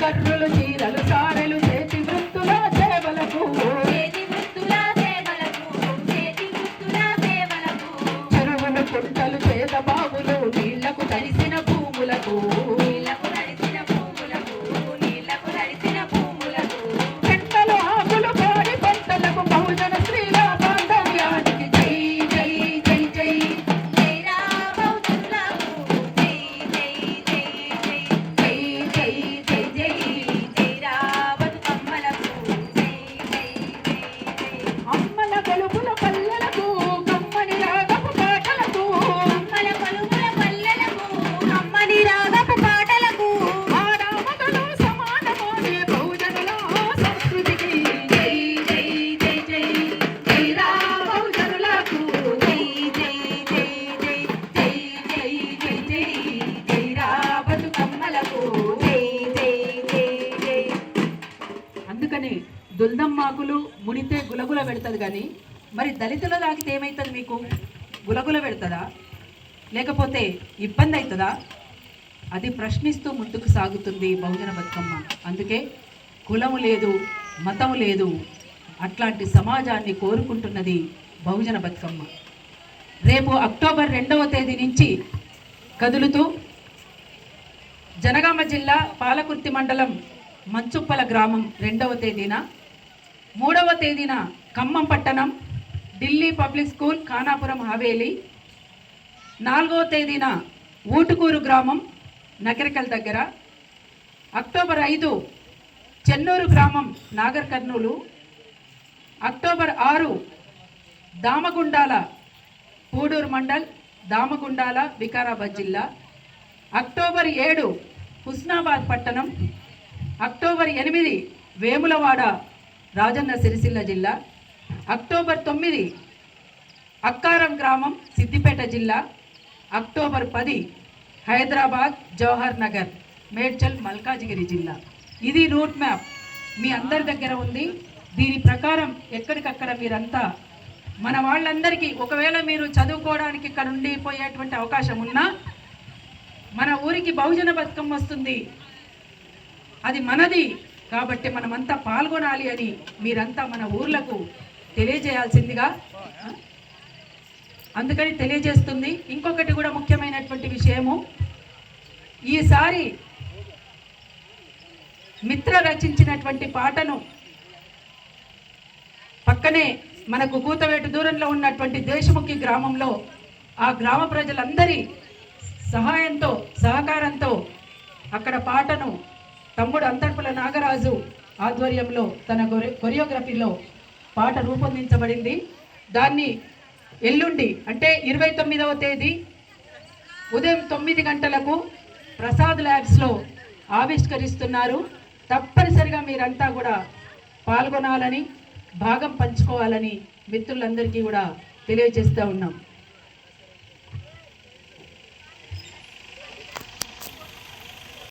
గర్రులు చీరలు సారెలు చేతి వృత్తుల సేవలకు చెరువులు కుంటలు చేత బావులు నీళ్లకు తడిసిన భూములకు చెట్టలు ఆకులు పాడి పంటలకు బహుజన స్త్రీల బాంధవ్యానికి జై జై జై జై అమ్మల గొలుపుల పల్లెలకు కమ్మని రాగపు పాటలకు ఆడామగలు సమానమోనే బహుజనుల సంస్కృతికి జై జై జై జై జై రా బహుజనులకు జై జై జై జై జై జై జై జై జై రా బతుకమ్మలకు జై జై జై జై. అందుకని దుల్దమ్మాకులు మునితే గులగుల పెడుతుంది కానీ మరి దళితుల తాకితే ఏమవుతుంది? మీకు గులగుల పెడుతుందా లేకపోతే ఇబ్బంది అవుతుందా? అది ప్రశ్నిస్తూ ముందుకు సాగుతుంది బహుజన బతుకమ్మ. అందుకే కులము లేదు, మతము లేదు, అట్లాంటి సమాజాన్ని కోరుకుంటున్నది బహుజన బతుకమ్మ. రేపు అక్టోబర్ 2వ తేదీ నుంచి కదులుతూ జనగామ జిల్లా పాలకుర్తి మండలం మంచుప్పల గ్రామం 2వ తేదీన, 3వ తేదీన ఖమ్మం పట్టణం ఢిల్లీ పబ్లిక్ స్కూల్ ఖానాపురం హవేలీ, 4వ తేదీన ఊటుకూరు గ్రామం నగరికల్ దగ్గర, అక్టోబర్ 5 చెన్నూరు గ్రామం నాగర్ కర్నూలు, అక్టోబర్ 6 దామగుండాల పూడూరు మండల్ దామగుండాల వికారాబాద్ జిల్లా, అక్టోబర్ 7 హుస్నాబాద్ పట్టణం, అక్టోబర్ 8 వేములవాడ రాజన్న సిరిసిల్ల జిల్లా, అక్టోబర్ 9 అక్కారం గ్రామం సిద్దిపేట జిల్లా, అక్టోబర్ 10 హైదరాబాద్ జవహర్ నగర్ మేడ్చల్ మల్కాజిగిరి జిల్లా. ఇది రూట్ మ్యాప్ మీ అందరి దగ్గర ఉంది. దీని ప్రకారం ఎక్కడికక్కడ మీరంతా మన వాళ్ళందరికీ, ఒకవేళ మీరు చదువుకోవడానికి ఇక్కడ ఉండిపోయేటువంటి అవకాశం ఉన్నా, మన ఊరికి బహుజన బతుకమ్మ వస్తుంది, అది మనది కాబట్టి మనమంతా పాల్గొనాలి అని మీరంతా మన ఊర్లకు తెలియజేయాల్సిందిగా అందుకని తెలియజేస్తుంది. ఇంకొకటి కూడా ముఖ్యమైనటువంటి విషయము, ఈసారి మిత్ర రచించినటువంటి పాటను పక్కనే మనకు కూతవేటు దూరంలో ఉన్నటువంటి దేశముఖి గ్రామంలో ఆ గ్రామ ప్రజలందరి సహాయంతో సహకారంతో అక్కడ పాటను తమ్ముడు అంతర్పుల నాగరాజు ఆధ్వర్యంలో తన కొరియోగ్రఫీలో పాట రూపొందించబడింది. దాన్ని ఎల్లుండి అంటే 29వ తేదీ ఉదయం 9 గంటలకు ప్రసాద్ ల్యాబ్స్లో ఆవిష్కరిస్తున్నారు. తప్పనిసరిగా మీరంతా కూడా పాల్గొనాలని, భాగం పంచుకోవాలని మిత్రులందరికీ కూడా తెలియజేస్తూ ఉన్నాం.